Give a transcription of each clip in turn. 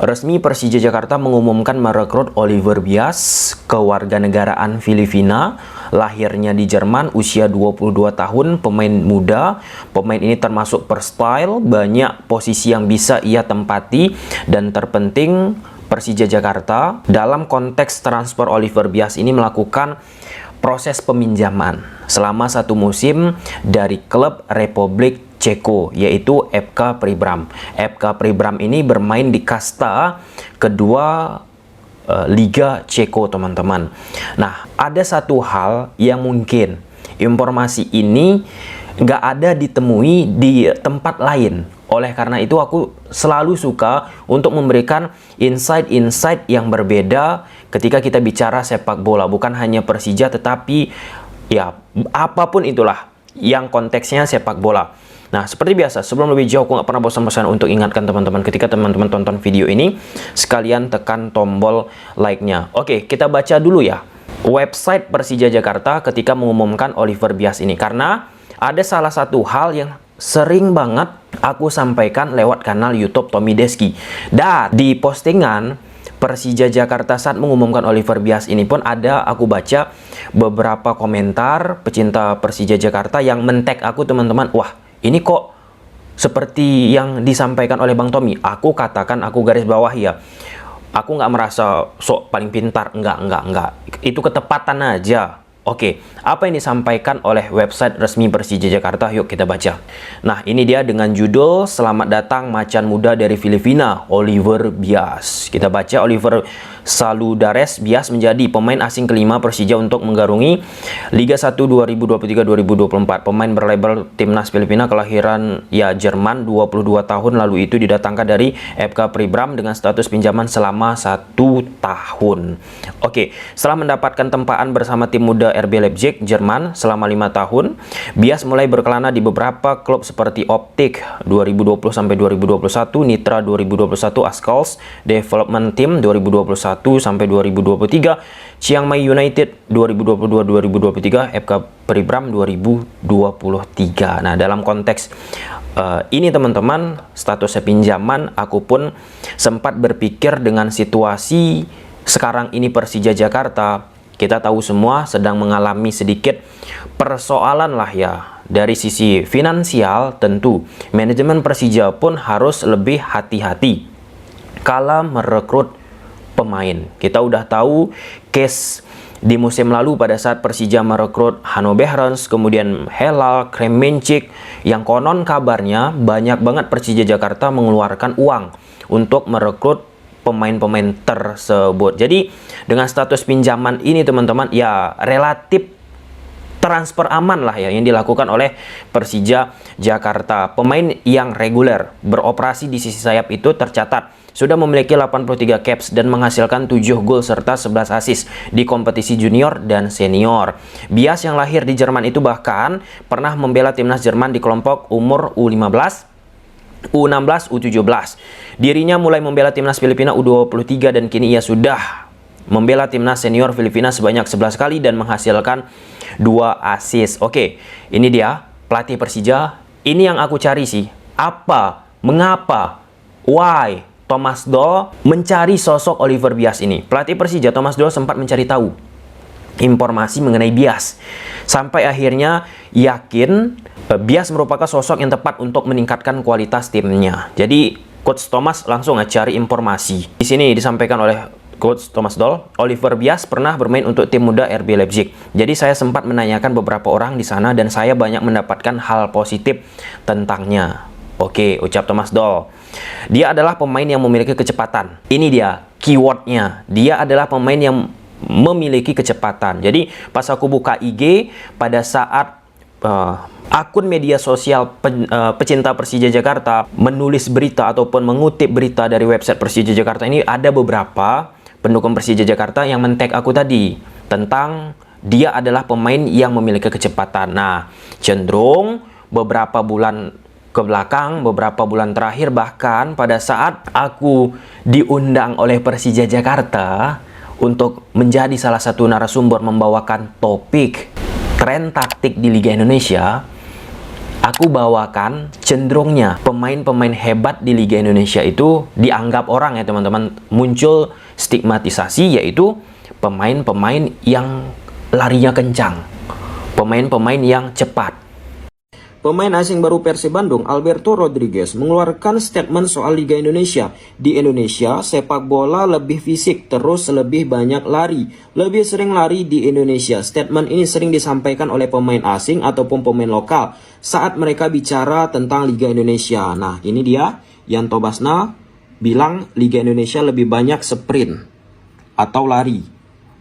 Resmi Persija Jakarta mengumumkan merekrut Oliver Bias, kewarganegaraan Filipina, lahirnya di Jerman, usia 22 tahun, pemain muda. Pemain ini termasuk per-style, banyak posisi yang bisa ia tempati, dan terpenting Persija Jakarta dalam konteks transfer Oliver Bias ini melakukan proses peminjaman selama 1 musim dari klub Republik Ceko, yaitu FK Pribram. FK Pribram ini bermain di kasta kedua Liga Ceko, teman-teman. Nah, ada satu hal yang mungkin informasi ini nggak ada ditemui di tempat lain. Oleh karena itu, aku selalu suka untuk memberikan insight-insight yang berbeda ketika kita bicara sepak bola. Bukan hanya Persija, tetapi ya apapun itulah yang konteksnya sepak bola. Nah, seperti biasa, sebelum lebih jauh, aku nggak pernah bosan-bosan untuk ingatkan teman-teman, ketika teman-teman tonton video ini, sekalian tekan tombol like-nya. Oke, kita baca dulu ya website Persija Jakarta ketika mengumumkan Oliver Bias ini. Karena ada salah satu hal yang sering banget aku sampaikan lewat kanal YouTube Tommy Deski. Dan di postingan Persija Jakarta saat mengumumkan Oliver Bias ini pun ada, aku baca beberapa komentar pecinta Persija Jakarta yang men-tag aku, teman-teman. Wah, ini kok seperti yang disampaikan oleh Bang Tommy. Aku katakan, aku garis bawah ya, aku nggak merasa sok paling pintar. Enggak. Itu ketepatan aja. Oke, apa yang disampaikan oleh website resmi Persija Jakarta? Yuk kita baca. Nah, ini dia dengan judul "Selamat datang macan muda dari Filipina, Oliver Bias". Kita baca, Oliver Saludares Bias menjadi pemain asing kelima Persija untuk menggarungi Liga 1 2023-2024. Pemain berlabel Timnas Filipina kelahiran Jerman, 22 tahun lalu itu didatangkan dari FK Pribram dengan status pinjaman selama 1 tahun. Oke, setelah mendapatkan tempaan bersama tim muda RB Leipzig, Jerman selama 5 tahun, Bias mulai berkelana di beberapa klub seperti Optik 2020-2021, Nitra 2021, Askals Development Team 2021-2023, Chiang Mai United 2022-2023, FK Pribram 2023. Nah, dalam konteks ini teman-teman, statusnya pinjaman, aku pun sempat berpikir dengan situasi sekarang ini Persija Jakarta. Kita tahu semua sedang mengalami sedikit persoalan lah ya. Dari sisi finansial, tentu manajemen Persija pun harus lebih hati-hati kala merekrut pemain. Kita udah tahu case di musim lalu pada saat Persija merekrut Hanno Behrens, kemudian Helal, Kremenchik, yang konon kabarnya banyak banget Persija Jakarta mengeluarkan uang untuk merekrut pemain-pemain tersebut. Jadi dengan status pinjaman ini teman-teman, ya relatif transfer aman lah ya yang dilakukan oleh Persija Jakarta. Pemain yang reguler beroperasi di sisi sayap itu tercatat sudah memiliki 83 caps dan menghasilkan 7 gol serta 11 assist di kompetisi junior dan senior. Bias yang lahir di Jerman itu bahkan pernah membela timnas Jerman di kelompok umur U15, U16, U17. Dirinya mulai membela timnas Filipina U23 dan kini ia sudah membela timnas senior Filipina sebanyak 11 kali dan menghasilkan 2 assist. Oke, ini dia pelatih Persija. Ini yang aku cari sih. Apa? Mengapa? Why? Thomas Doll mencari sosok Oliver Bias ini. Pelatih Persija Thomas Doll sempat mencari tahu informasi mengenai Bias, sampai akhirnya yakin Bias merupakan sosok yang tepat untuk meningkatkan kualitas timnya. Jadi Coach Thomas langsung cari informasi. Di sini disampaikan oleh Coach Thomas Doll, Oliver Bias pernah bermain untuk tim muda RB Leipzig. Jadi saya sempat menanyakan beberapa orang di sana dan saya banyak mendapatkan hal positif tentangnya. Oke, ucap Thomas Doll. Dia adalah pemain yang memiliki kecepatan. Ini dia keywordnya. Dia adalah pemain yang memiliki kecepatan. Jadi pas aku buka IG pada saat akun media sosial pecinta Persija Jakarta menulis berita ataupun mengutip berita dari website Persija Jakarta ini, ada beberapa pendukung Persija Jakarta yang men-tag aku tadi tentang dia adalah pemain yang memiliki kecepatan. Nah, cenderung beberapa bulan ke belakang, beberapa bulan terakhir, bahkan pada saat aku diundang oleh Persija Jakarta untuk menjadi salah satu narasumber membawakan topik tren taktik di Liga Indonesia, aku bawakan cenderungnya pemain-pemain hebat di Liga Indonesia itu dianggap orang ya teman-teman, muncul stigmatisasi, yaitu pemain-pemain yang larinya kencang, pemain-pemain yang cepat. Pemain asing baru Persib Bandung, Alberto Rodriguez, mengeluarkan statement soal Liga Indonesia. Di Indonesia, sepak bola lebih fisik, terus lebih banyak lari. Lebih sering lari di Indonesia. Statement ini sering disampaikan oleh pemain asing ataupun pemain lokal saat mereka bicara tentang Liga Indonesia. Nah, ini dia, Yanto Basna bilang Liga Indonesia lebih banyak sprint atau lari.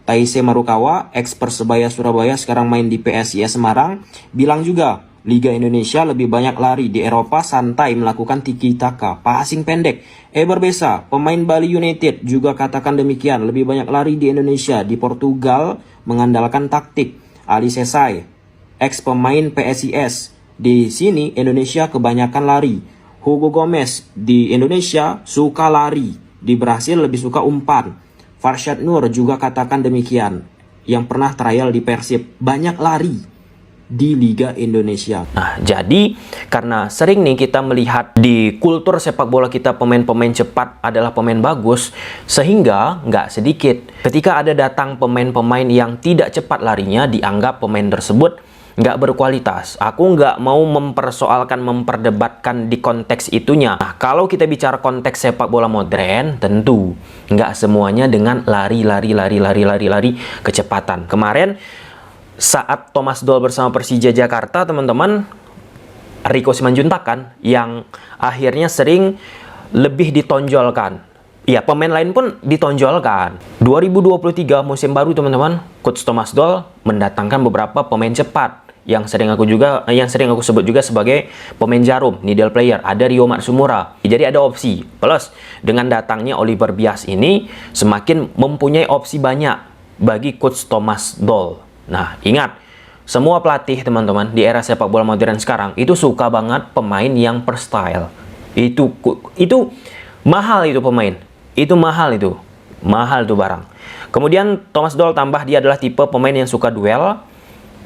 Taise Marukawa, ex Persebaya Surabaya, sekarang main di PSIS Semarang, bilang juga Liga Indonesia lebih banyak lari. Di Eropa santai melakukan tiki-taka, passing pendek. Eber Besa, pemain Bali United, juga katakan demikian, lebih banyak lari di Indonesia. Di Portugal mengandalkan taktik. Ali Sesai, ex pemain PSIS, di sini Indonesia kebanyakan lari. Hugo Gomez, di Indonesia suka lari, di Brasil lebih suka umpan. Farshad Nur juga katakan demikian, yang pernah trial di Persib, banyak lari di Liga Indonesia. Nah, jadi karena sering nih kita melihat di kultur sepak bola kita pemain-pemain cepat adalah pemain bagus, sehingga nggak sedikit ketika ada datang pemain-pemain yang tidak cepat larinya, dianggap pemain tersebut nggak berkualitas. Aku nggak mau mempersoalkan, memperdebatkan di konteks itunya. Nah, kalau kita bicara konteks sepak bola modern, tentu nggak semuanya dengan lari kecepatan. Kemarin saat Thomas Doll bersama Persija Jakarta, teman-teman, Rico Simanjuntak kan yang akhirnya sering lebih ditonjolkan. Ya, pemain lain pun ditonjolkan. 2023 musim baru, teman-teman, Coach Thomas Doll mendatangkan beberapa pemain cepat yang sering aku sebut juga sebagai pemain jarum, needle player. Ada Rio Matsumura. Jadi ada opsi. Plus dengan datangnya Oliver Bias ini semakin mempunyai opsi banyak bagi Coach Thomas Doll. Nah, ingat, semua pelatih teman-teman di era sepak bola modern sekarang itu suka banget pemain yang per style. Itu mahal itu pemain. Itu mahal itu. Mahal tuh barang. Kemudian Thomas Doll tambah dia adalah tipe pemain yang suka duel.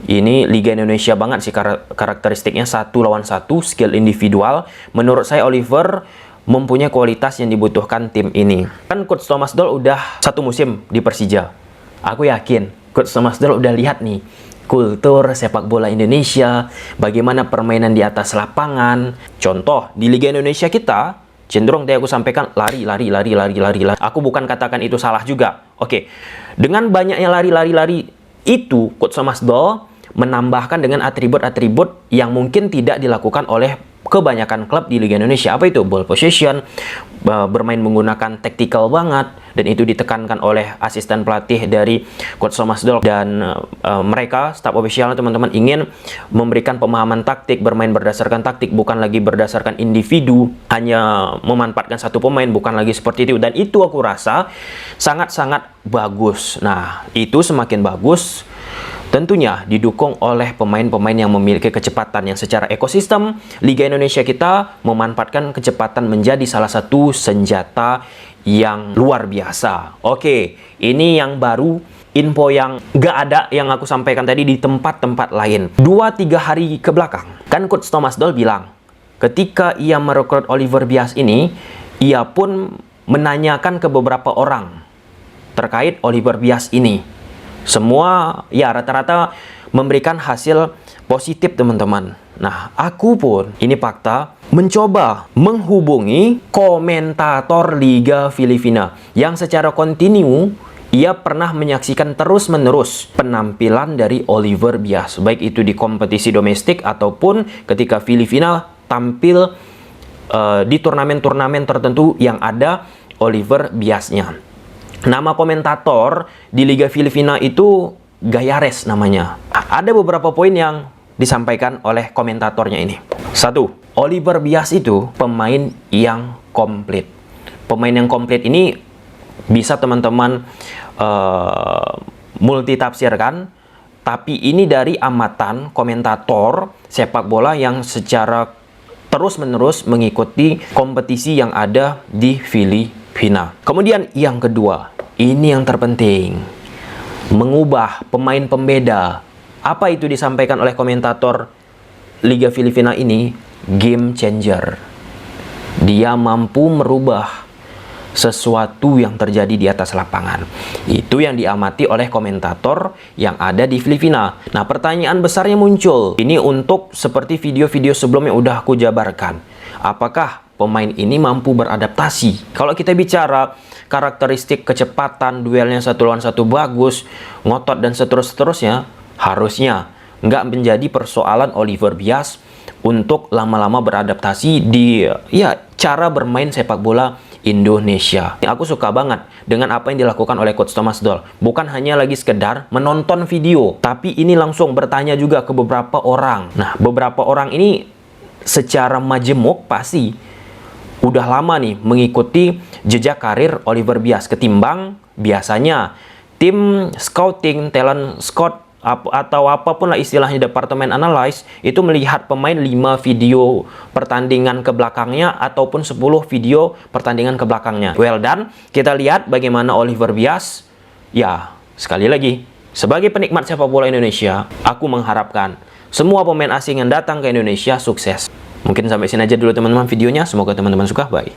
Ini Liga Indonesia banget sih karakteristiknya, 1 lawan 1, skill individual. Menurut saya Oliver mempunyai kualitas yang dibutuhkan tim ini. Kan Coach Thomas Doll udah 1 musim di Persija. Aku yakin Coach Thomas Doll udah lihat nih kultur sepak bola Indonesia, bagaimana permainan di atas lapangan. Contoh, di Liga Indonesia kita cenderung tadi aku sampaikan lari. Aku bukan katakan itu salah juga. Oke. Dengan banyaknya lari itu, Coach Thomas Doll menambahkan dengan atribut-atribut yang mungkin tidak dilakukan oleh kebanyakan klub di Liga Indonesia. Apa itu? Ball possession, bermain menggunakan tactical banget, dan itu ditekankan oleh asisten pelatih dari Coach Thomas Doll. Dan mereka, staf ofisialnya teman-teman, ingin memberikan pemahaman taktik, bermain berdasarkan taktik, bukan lagi berdasarkan individu, hanya memanfaatkan satu pemain, bukan lagi seperti itu. Dan itu aku rasa sangat-sangat bagus. Nah, itu semakin bagus tentunya didukung oleh pemain-pemain yang memiliki kecepatan, yang secara ekosistem Liga Indonesia kita memanfaatkan kecepatan menjadi salah satu senjata yang luar biasa. Oke, ini yang baru, info yang gak ada yang aku sampaikan tadi di tempat-tempat lain. 2-3 hari ke belakang, kan Coach Thomas Doll bilang, ketika ia merekrut Oliver Bias ini, ia pun menanyakan ke beberapa orang terkait Oliver Bias ini. Semua ya rata-rata memberikan hasil positif, teman-teman. Nah, aku pun, ini fakta, mencoba menghubungi komentator Liga Filipina yang secara kontinu ia pernah menyaksikan terus-menerus penampilan dari Oliver Bias, baik itu di kompetisi domestik ataupun ketika Filipina tampil di turnamen-turnamen tertentu yang ada Oliver Biasnya. Nama komentator di Liga Filipina itu Gayares namanya. Ada beberapa poin yang disampaikan oleh komentatornya ini. 1. Oliver Bias itu pemain yang komplit. Pemain yang komplit ini bisa teman-teman multitafsirkan, tapi ini dari amatan komentator sepak bola yang secara terus-menerus mengikuti kompetisi yang ada di Filipina. Kemudian yang kedua, ini yang terpenting, mengubah pemain pembeda. Apa itu disampaikan oleh komentator Liga Filipina ini game changer. Dia mampu merubah sesuatu yang terjadi di atas lapangan. Itu yang diamati oleh komentator yang ada di Filipina. Nah, pertanyaan besarnya muncul. Ini untuk seperti video-video sebelumnya udah aku jabarkan. Apakah pemain ini mampu beradaptasi? Kalau kita bicara karakteristik kecepatan, duelnya satu lawan satu bagus, ngotot dan seterusnya, harusnya nggak menjadi persoalan Oliver Bias untuk lama-lama beradaptasi di cara bermain sepak bola Indonesia. Aku suka banget dengan apa yang dilakukan oleh Coach Thomas Doll. Bukan hanya lagi sekedar menonton video, tapi ini langsung bertanya juga ke beberapa orang. Nah, beberapa orang ini secara majemuk pasti udah lama nih mengikuti jejak karir Oliver Bias ketimbang biasanya tim scouting, talent scout atau apapun lah istilahnya departemen analyze itu melihat pemain 5 video pertandingan ke belakangnya ataupun 10 video pertandingan ke belakangnya. Well done, kita lihat bagaimana Oliver Bias. Ya, sekali lagi, sebagai penikmat sepak bola Indonesia, aku mengharapkan semua pemain asing yang datang ke Indonesia sukses. Mungkin sampai sini aja dulu teman-teman videonya, semoga teman-teman suka, bye.